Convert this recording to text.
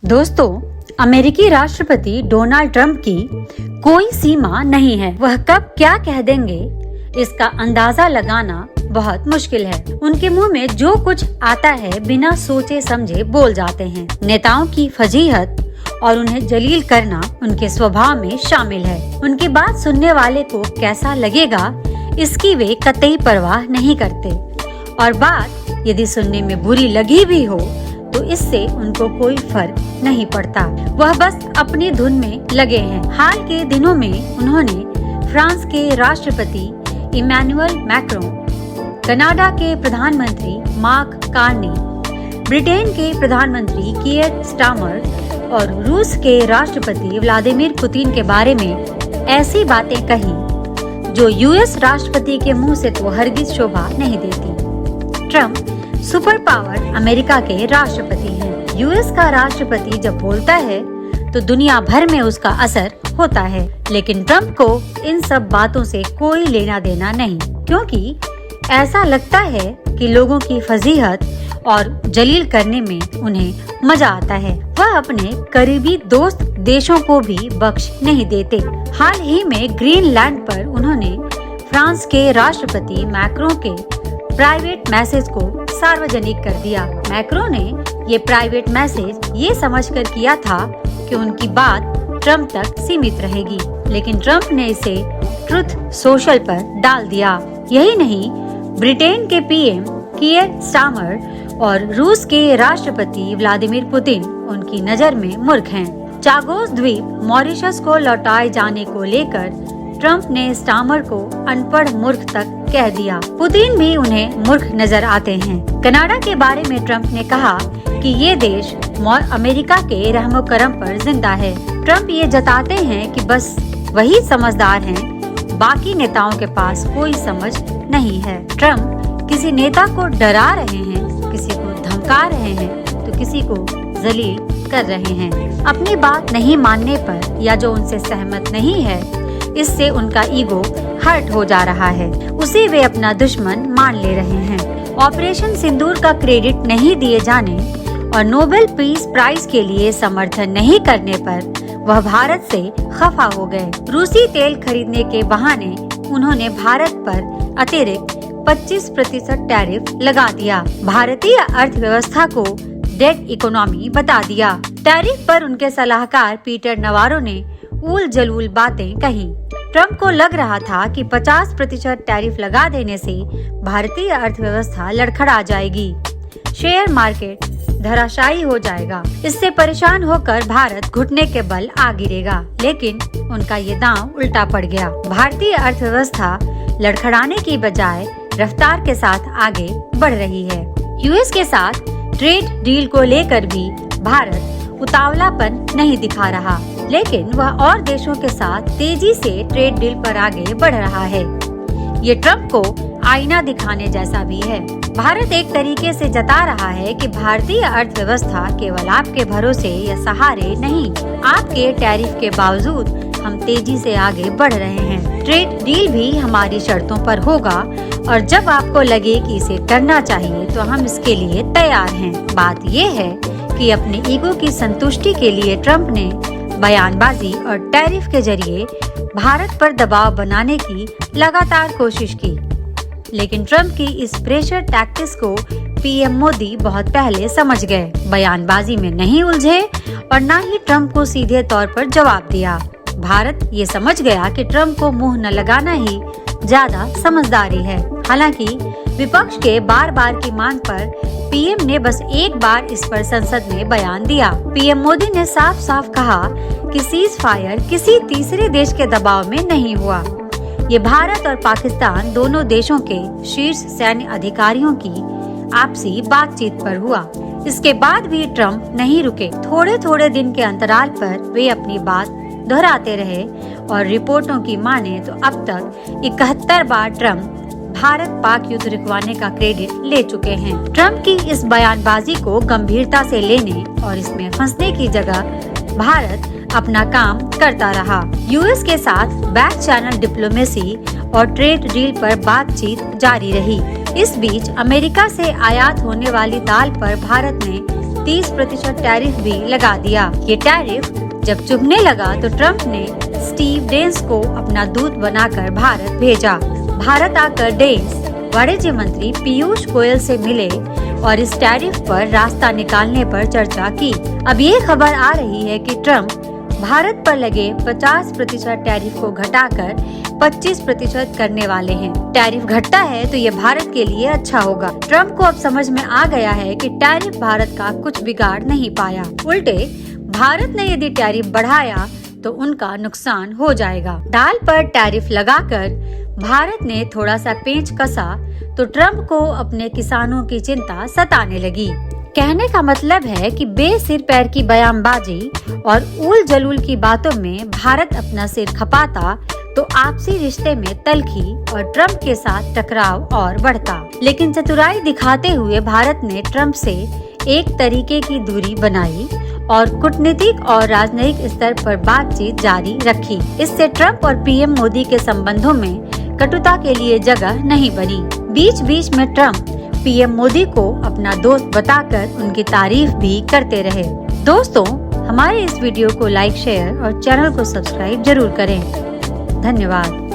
दोस्तों, अमेरिकी राष्ट्रपति डोनाल्ड ट्रंप की कोई सीमा नहीं है। वह कब क्या कह देंगे इसका अंदाजा लगाना बहुत मुश्किल है। उनके मुंह में जो कुछ आता है बिना सोचे समझे बोल जाते हैं। नेताओं की फजीहत और उन्हें जलील करना उनके स्वभाव में शामिल है। उनकी बात सुनने वाले को कैसा लगेगा इसकी वे कतई परवाह नहीं करते, और बात यदि सुनने में बुरी लगी भी हो तो इससे उनको कोई फर्क नहीं पड़ता। वह बस अपनी धुन में लगे हैं। हाल के दिनों में उन्होंने फ्रांस के राष्ट्रपति इमैनुअल मैक्रों, कनाडा के प्रधानमंत्री मार्क कार्नी, ब्रिटेन के प्रधानमंत्री कीयर स्टारमर और रूस के राष्ट्रपति व्लादिमीर पुतिन के बारे में ऐसी बातें कही जो यूएस राष्ट्रपति के मुंह से तो हरगिज शोभा नहीं देती। ट्रंप सुपर पावर अमेरिका के राष्ट्रपति हैं। यूएस का राष्ट्रपति जब बोलता है तो दुनिया भर में उसका असर होता है, लेकिन ट्रंप को इन सब बातों से कोई लेना देना नहीं, क्योंकि ऐसा लगता है कि लोगों की फजीहत और जलील करने में उन्हें मजा आता है। वह अपने करीबी दोस्त देशों को भी बख्श नहीं देते। हाल ही में ग्रीनलैंड पर उन्होंने फ्रांस के राष्ट्रपति मैक्रों के प्राइवेट मैसेज को सार्वजनिक कर दिया। मैक्रों ने ये प्राइवेट मैसेज ये समझकर किया था कि उनकी बात ट्रंप तक सीमित रहेगी, लेकिन ट्रंप ने इसे ट्रुथ सोशल पर डाल दिया। यही नहीं, ब्रिटेन के पीएम कीयर स्टारमर और रूस के राष्ट्रपति व्लादिमीर पुतिन उनकी नजर में मूर्ख हैं। चागोस द्वीप मॉरिशस को लौटाए जाने को लेकर ट्रंप ने स्टारमर को अनपढ़ मूर्ख तक कह दिया। पुतिन भी उन्हें मूर्ख नजर आते हैं। कनाडा के बारे में ट्रंप ने कहा कि ये देश अमेरिका के रहमो करम पर जिंदा है। ट्रंप ये जताते हैं कि बस वही समझदार हैं, बाकी नेताओं के पास कोई समझ नहीं है। ट्रंप किसी नेता को डरा रहे हैं, किसी को धमका रहे हैं तो किसी को जलील कर रहे हैं। अपनी बात नहीं मानने पर या जो उनसे सहमत नहीं है, इससे उनका ईगो हर्ट हो जा रहा है। उसे वे अपना दुश्मन मान ले रहे हैं। ऑपरेशन सिंदूर का क्रेडिट नहीं दिए जाने और नोबेल पीस प्राइज के लिए समर्थन नहीं करने पर वह भारत से खफा हो गए। रूसी तेल खरीदने के बहाने उन्होंने भारत पर अतिरिक्त 25% टैरिफ लगा दिया। भारतीय अर्थव्यवस्था को डेड इकोनॉमी बता दिया। टैरिफ पर उनके सलाहकार पीटर नवारो ने उल जलूल बातें कही। ट्रंप को लग रहा था कि 50% टैरिफ लगा देने से भारतीय अर्थव्यवस्था लड़खड़ा जाएगी, शेयर मार्केट धराशायी हो जाएगा, इससे परेशान होकर भारत घुटने के बल आ गिरेगा। लेकिन उनका ये दांव उल्टा पड़ गया। भारतीय अर्थव्यवस्था लड़खड़ाने की बजाय रफ्तार के साथ आगे बढ़ रही है। यूएस के साथ ट्रेड डील को लेकर भी भारत उतावलापन नहीं दिखा रहा, लेकिन वह और देशों के साथ तेजी से ट्रेड डील पर आगे बढ़ रहा है। ये ट्रंप को आईना दिखाने जैसा भी है। भारत एक तरीके से जता रहा है कि भारतीय अर्थव्यवस्था केवल आपके भरोसे या सहारे नहीं, आपके टैरिफ के बावजूद हम तेजी से आगे बढ़ रहे हैं। ट्रेड डील भी हमारी शर्तों पर होगा और जब आपको लगे कि इसे करना चाहिए तो हम इसके लिए तैयार हैं। बात ये है कि अपने ईगो की संतुष्टि के लिए ट्रंप ने बयानबाजी और टैरिफ के जरिए भारत पर दबाव बनाने की लगातार कोशिश की, लेकिन ट्रंप की इस प्रेशर टैक्टिक्स को पीएम मोदी बहुत पहले समझ गए। बयानबाजी में नहीं उलझे और न ही ट्रंप को सीधे तौर पर जवाब दिया। भारत ये समझ गया कि ट्रंप को मुंह न लगाना ही ज्यादा समझदारी है। हालांकि विपक्ष के बार बार की मांग पर पीएम ने बस एक बार इस पर संसद में बयान दिया। पीएम मोदी ने साफ साफ कहा कि सीज फायर किसी तीसरे देश के दबाव में नहीं हुआ। ये भारत और पाकिस्तान दोनों देशों के शीर्ष सैन्य अधिकारियों की आपसी बातचीत पर हुआ। इसके बाद भी ट्रंप नहीं रुके। थोड़े थोड़े दिन के अंतराल पर वे अपनी बात दोहराते रहे और रिपोर्टों की माने तो अब तक 71 बार ट्रंप भारत पाक युद्ध रुकवाने का क्रेडिट ले चुके हैं। ट्रंप की इस बयानबाजी को गंभीरता से लेने और इसमें फंसने की जगह भारत अपना काम करता रहा। यूएस के साथ बैक चैनल डिप्लोमेसी और ट्रेड डील पर बातचीत जारी रही। इस बीच अमेरिका से आयात होने वाली दाल पर भारत ने 30% टैरिफ भी लगा दिया। ये टैरिफ जब चुभने लगा तो ट्रम्प ने स्टीव डेंस को अपना दूत बनाकर भारत भेजा। भारत आकर डेंस वाणिज्य मंत्री पीयूष गोयल से मिले और इस टैरिफ पर रास्ता निकालने पर चर्चा की। अब ये खबर आ रही है कि ट्रम्प भारत पर लगे 50% टैरिफ को घटाकर 25% करने वाले हैं। टैरिफ घटता है तो ये भारत के लिए अच्छा होगा। ट्रम्प को अब समझ में आ गया है कि टैरिफ भारत का कुछ बिगाड़ नहीं पाया। उल्टे भारत ने यदि टैरिफ बढ़ाया तो उनका नुकसान हो जाएगा। दाल पर टैरिफ लगाकर भारत ने थोड़ा सा पेंच कसा तो ट्रम्प को अपने किसानों की चिंता सताने लगी। कहने का मतलब है कि बेसिर पैर की बयानबाजी और उल जलूल की बातों में भारत अपना सिर खपाता तो आपसी रिश्ते में तलखी और ट्रम्प के साथ टकराव और बढ़ता। लेकिन चतुराई दिखाते हुए भारत ने ट्रम्प से एक तरीके की दूरी बनाई और कूटनीतिक और राजनयिक स्तर पर बातचीत जारी रखी। इससे ट्रम्प और पीएम मोदी के संबंधों में कटुता के लिए जगह नहीं बनी। बीच बीच में ट्रम्प पीएम मोदी को अपना दोस्त बताकर उनकी तारीफ भी करते रहे। दोस्तों, हमारे इस वीडियो को लाइक, शेयर और चैनल को सब्सक्राइब जरूर करें। धन्यवाद।